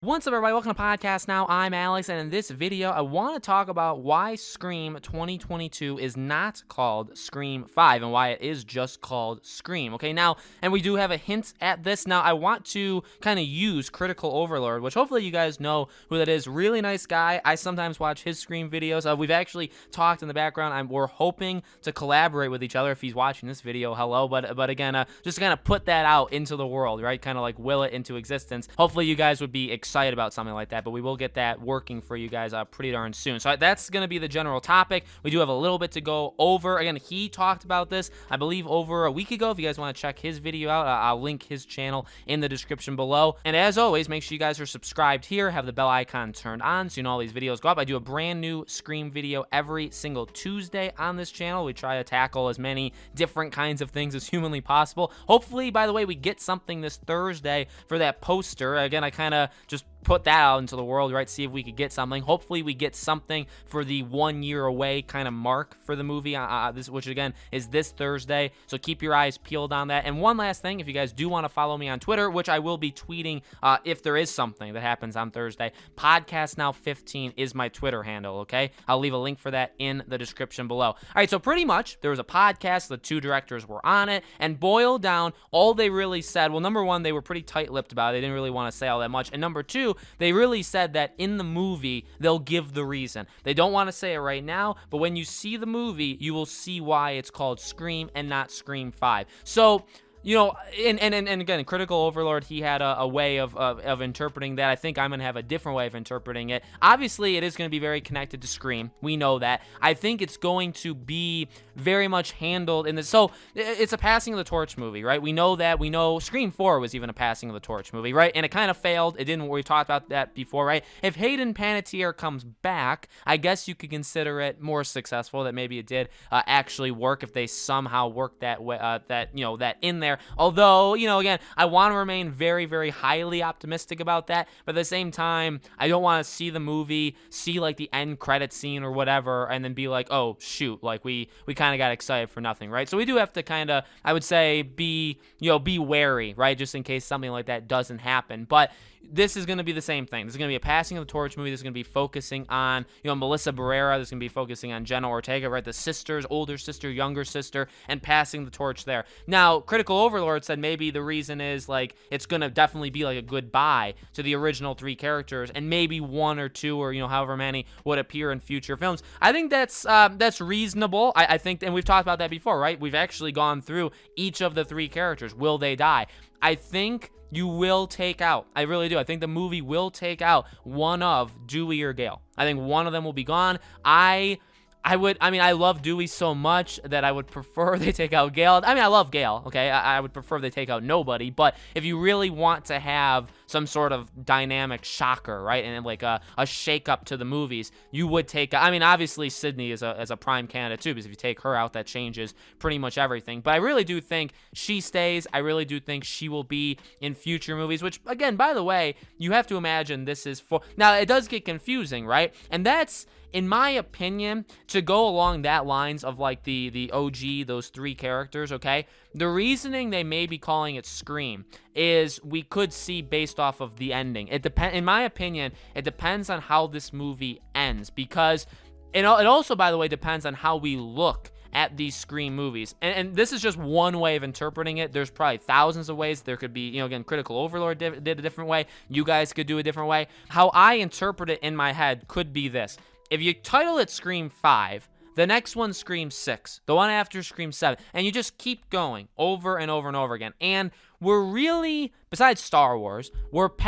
What's up, everybody? Welcome to Podcast Now. I'm Alex, and in this video, I want to talk about why Scream 2022 is not called Scream 5 and why it is just called Scream. Okay, now, and we do have a hint at this. Now, I want to kind of use Critical Overlord, which hopefully you guys know who that is. Really nice guy. I sometimes watch his Scream videos. We've actually talked in the background. We're hoping to collaborate with each other. If he's watching this video, hello. But again, just to kind of put that out into the world, right? Kind of like will it into existence. Hopefully you guys would be excited about something like that, but we will get that working for you guys pretty darn soon. So that's going to be the general topic. We do have a little bit to go over. Again, he talked about this, I believe, over a week ago. If you guys want to check his video out, I'll link his channel in the description below. And as always, make sure you guys are subscribed here, have the bell icon turned on so you know all these videos go up. I do a brand new Scream video every single Tuesday on this channel. We try to tackle as many different kinds of things as humanly possible. Hopefully, by the way, we get something this Thursday for that poster. Again, I kind of just put that out into the world, right? See if we could get something. Hopefully we get something for the 1 year away kind of mark for the movie, which again is this Thursday. So keep your eyes peeled on that. And one last thing, if you guys do want to follow me on Twitter, which I will be tweeting if there is something that happens on Thursday, Podcast Now 15 is my Twitter handle, okay? I'll leave a link for that in the description below. All right, so pretty much there was a podcast, the two directors were on it, and boiled down, all they really said, well, number one, they were pretty tight-lipped about it. They didn't really want to say all that much. And number two, they really said that in the movie, they'll give the reason. They don't want to say it right now, but when you see the movie, you will see why it's called Scream and not Scream 5. So, you know, and again, Critical Overlord, he had a way of interpreting that. I think I'm going to have a different way of interpreting it. Obviously, it is going to be very connected to Scream. We know that. I think it's going to be very much handled in this. So, it's a passing of the torch movie, right? We know that. We know Scream 4 was even a passing of the torch movie, right? And it kind of failed. It didn't. We've talked about that before, right? If Hayden Panettiere comes back, I guess you could consider it more successful, that maybe it did actually work if they somehow worked that way, that in there. Although, again, I want to remain very, very highly optimistic about that, but at the same time, I don't want to see the movie, see like the end credit scene or whatever, and then be like, oh shoot, like we kind of got excited for nothing, right? So we do have to kind of, I would say, be wary, right? Just in case something like that doesn't happen. But this is going to be the same thing. This is going to be a passing of the torch movie. This is going to be focusing on, Melissa Barrera. This is going to be focusing on Jenna Ortega, right? The sisters, older sister, younger sister, and passing the torch there. Now, Critical Overlord said maybe the reason is, like, it's going to definitely be like a goodbye to the original three characters, and maybe one or two or, however many would appear in future films. I think that's reasonable. I think, and we've talked about that before, right? We've actually gone through each of the three characters. Will they die? I think you will take out, I really do, I think the movie will take out one of Dewey or Gale. I think one of them will be gone. I love Dewey so much that I would prefer they take out Gale. I love Gale, okay? I would prefer they take out nobody, but if you really want to have some sort of dynamic shocker, right, and like a shake-up to the movies, you would take, obviously Sydney is a prime candidate too, because if you take her out, that changes pretty much everything, but I really do think she stays. I really do think she will be in future movies, which, again, by the way, you have to imagine this is for, now it does get confusing, right, and that's, in my opinion, to go along that lines of like the OG, those three characters, okay? The reasoning they may be calling it Scream is we could see based off of the ending. In my opinion, it depends on how this movie ends, because it also, by the way, depends on how we look at these Scream movies. And this is just one way of interpreting it. There's probably thousands of ways. There could be, again, Critical Overlord did a different way. You guys could do a different way. How I interpret it in my head could be this. If you title it Scream 5, the next one Scream 6, the one after Scream 7, and you just keep going over and over and over again. And we're really, besides Star Wars,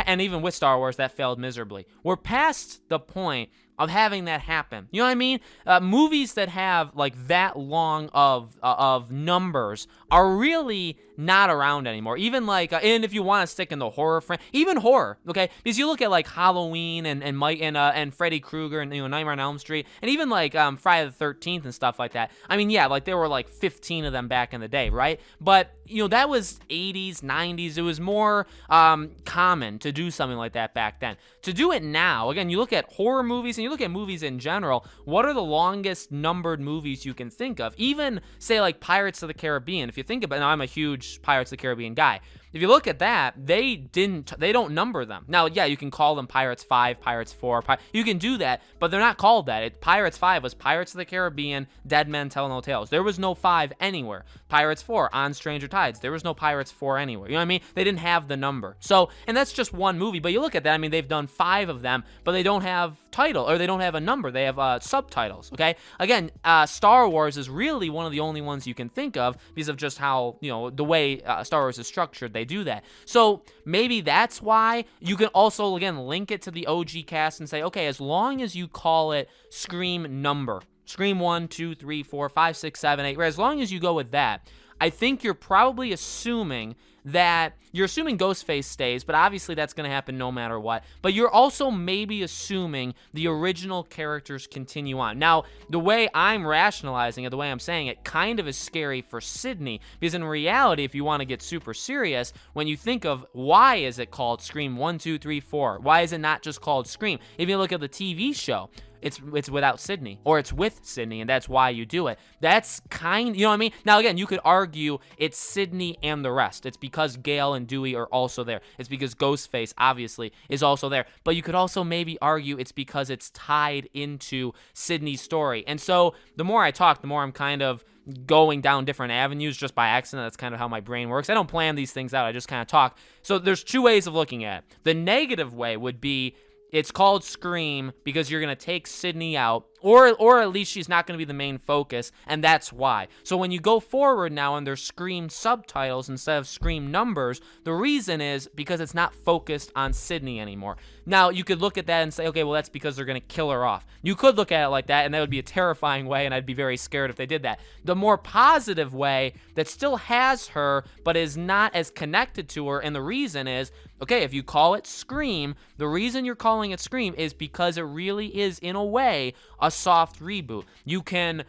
and even with Star Wars, that failed miserably, we're past the point of having that happen. You know what I mean? Movies that have like that long of numbers are really not around anymore. Even like, and if you want to stick in the horror frame, even horror, okay? Because you look at like Halloween and Mike and Freddy Krueger and Nightmare on Elm Street, and even like Friday the 13th and stuff like that. Yeah, like there were like 15 of them back in the day, right? But that was 80s, 90s. It was more common to do something like that back then. To do it now, again, you look at horror movies and you look at movies in general, what are the longest numbered movies you can think of? Even, say, like Pirates of the Caribbean. If you think about it, now I'm a huge Pirates of the Caribbean guy. if you look at that, they don't number them. Now, yeah, you can call them Pirates 5, Pirates 4, you can do that, but they're not called that. Pirates 5 was Pirates of the Caribbean, Dead Men Tell No Tales. There was no 5 anywhere. Pirates 4, On Stranger Tides. There was no Pirates 4 anywhere. You know what I mean? They didn't have the number. So, and that's just one movie, but you look at that, I mean, they've done 5 of them, but they don't have title, or they don't have a number. They have subtitles, okay? Again, Star Wars is really one of the only ones you can think of because of just how, you know, the way Star Wars is structured, they do that. So maybe that's why. You can also, again, link it to the OG cast and say, okay, as long as you call it Scream number, Scream 1, 2, 3, 4, 5, 6, 7, 8, right? As long as you go with that, I think you're probably assuming Ghostface stays, but obviously that's going to happen no matter what. But you're also maybe assuming the original characters continue on. Now, the way I'm rationalizing it, the way I'm saying it, kind of is scary for Sidney, because in reality, if you want to get super serious, when you think of why is it called Scream 1, 2, 3, 4, why is it not just called Scream? If you look at the TV show, it's without Sidney, or it's with Sidney, and that's why you do it. That's you know what I mean? Now, again, you could argue it's Sidney and the rest. It's because Gale and Dewey are also there. It's because Ghostface, obviously, is also there. But you could also maybe argue it's because it's tied into Sidney's story. And so the more I talk, the more I'm kind of going down different avenues just by accident. That's kind of how my brain works. I don't plan these things out. I just kind of talk. So there's 2 ways of looking at it. The negative way would be it's called Scream because you're going to take Sidney out, or at least she's not going to be the main focus, and that's why. So when you go forward now and there's Scream subtitles instead of Scream numbers, the reason is because it's not focused on Sidney anymore. Now, you could look at that and say, okay, well, that's because they're going to kill her off. You could look at it like that, and that would be a terrifying way, and I'd be very scared if they did that. The more positive way that still has her, but is not as connected to her, and the reason is, okay, if you call it Scream, the reason you're calling it Scream is because it really is, in a way, a soft reboot. You can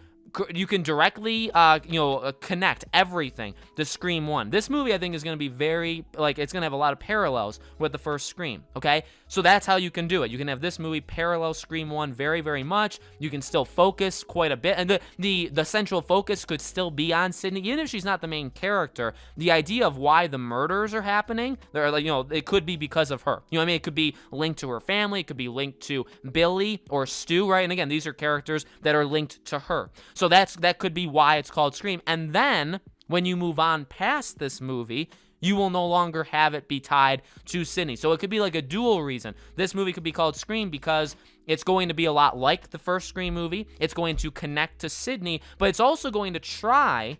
directly, connect everything to Scream 1. This movie, I think, is going to be very, it's going to have a lot of parallels with the first Scream, okay? So that's how you can do it. You can have this movie parallel Scream 1 very, very much. You can still focus quite a bit, and the central focus could still be on Sidney, even if she's not the main character. The idea of why the murders are happening, it could be because of her. You know what I mean? It could be linked to her family. It could be linked to Billy or Stu, right? And again, these are characters that are linked to her. So that could be why it's called Scream. And then when you move on past this movie, you will no longer have it be tied to Sidney. So it could be like a dual reason. This movie could be called Scream because it's going to be a lot like the first Scream movie. It's going to connect to Sidney, but it's also going to try,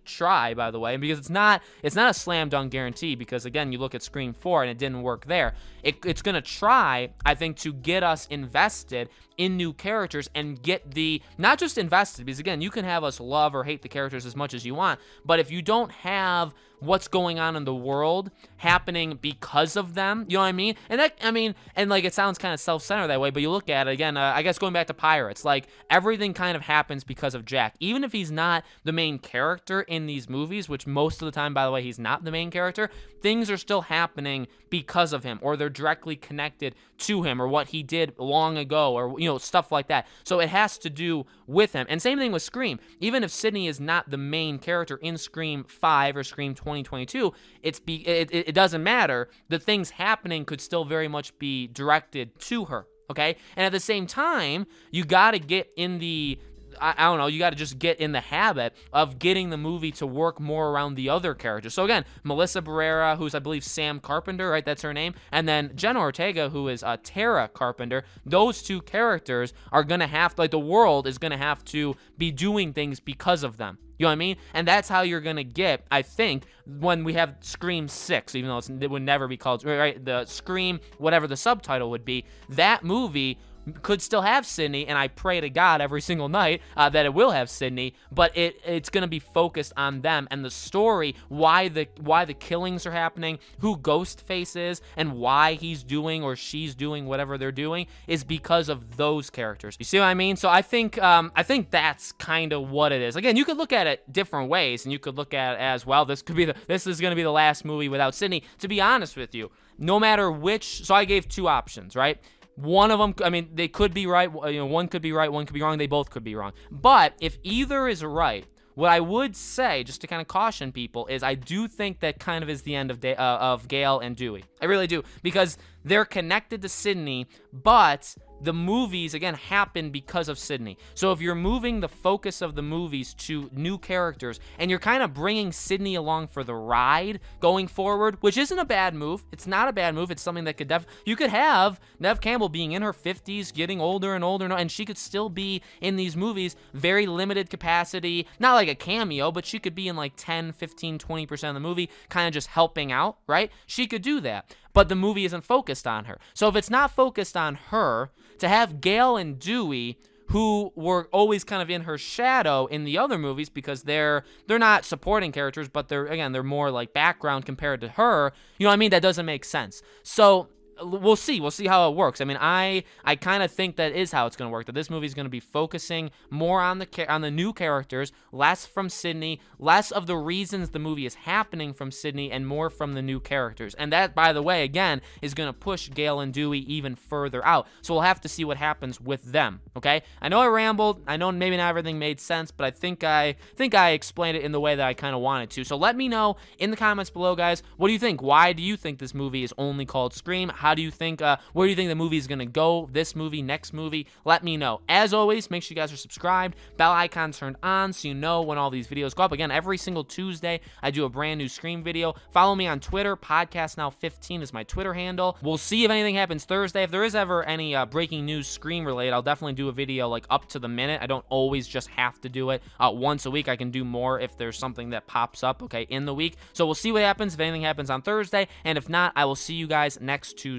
by the way, because it's not a slam dunk guarantee, because again, you look at Scream 4 and it didn't work there. It's going to try, I think, to get us invested in new characters and get not just invested, because again, you can have us love or hate the characters as much as you want, but if you don't have what's going on in the world happening because of them, you know what I mean? And it sounds kind of self-centered that way, but you look at it again, I guess going back to Pirates, everything kind of happens because of Jack. Even if he's not the main character in these movies, which most of the time, by the way, he's not the main character, things are still happening because of him, or they're directly connected to him, or what he did long ago, or stuff like that. So it has to do with him. And same thing with Scream. Even if Sidney is not the main character in Scream 5 or Scream 2022, it doesn't matter. The things happening could still very much be directed to her. Okay? And at the same time, you got to get in the I don't know, you got to just get in the habit of getting the movie to work more around the other characters. So again, Melissa Barrera, who's I believe Sam Carpenter, right? That's her name. And then Jenna Ortega, who is Tara Carpenter. Those 2 characters are going to have, the world is going to have to be doing things because of them. You know what I mean? And that's how you're going to get, I think, when we have Scream 6, even though it would never be called, right? The Scream, whatever the subtitle would be, that movie could still have Sidney, and I pray to God every single night that it will have Sidney, but it's going to be focused on them and the story, why the killings are happening, who Ghostface is, and why he's doing or she's doing whatever they're doing is because of those characters. You see what I mean? So I think that's kind of what it is. Again, you could look at it different ways, and you could look at it as, well, this is going to be the last movie without Sidney. To be honest with you, no matter which, so I gave 2 options, right? One of them, I mean, they could be right. One could be right, one could be wrong. They both could be wrong. But if either is right, what I would say, just to kind of caution people, is I do think that kind of is the end of Gale and Dewey. I really do, because they're connected to Sydney, but the movies, again, happen because of Sydney. So if you're moving the focus of the movies to new characters, and you're kind of bringing Sydney along for the ride going forward, which isn't a bad move. It's not a bad move. It's something that you could have Neve Campbell being in her 50s, getting older and older, and she could still be in these movies, very limited capacity, not like a cameo, but she could be in like 10, 15, 20% of the movie, kind of just helping out, right? She could do that. But the movie isn't focused on her. So if it's not focused on her, to have Gale and Dewey, who were always kind of in her shadow in the other movies because they're not supporting characters, but they're more like background compared to her, you know what I mean? That doesn't make sense. So we'll see how it works. I mean, I kind of think that is how it's going to work, that this movie is going to be focusing more on the new characters, less from Sydney, less of the reasons the movie is happening from Sydney, and more from the new characters. And that, by the way, again, is going to push Gale and Dewey even further out. So we'll have to see what happens with them, okay? I know I rambled. I know maybe not everything made sense, but I think I explained it in the way that I kind of wanted to. So let me know in the comments below, guys. What do you think? Why do you think this movie is only called Scream? How do you think, where do you think the movie is going to go? This movie, next movie? Let me know. As always, make sure you guys are subscribed, bell icon turned on so you know when all these videos go up. Again, every single Tuesday, I do a brand new Scream video. Follow me on Twitter. PodcastNow15 is my Twitter handle. We'll see if anything happens Thursday. If there is ever any breaking news Scream related, I'll definitely do a video like up to the minute. I don't always just have to do it once a week. I can do more if there's something that pops up, okay, in the week. So we'll see what happens if anything happens on Thursday. And if not, I will see you guys next Tuesday.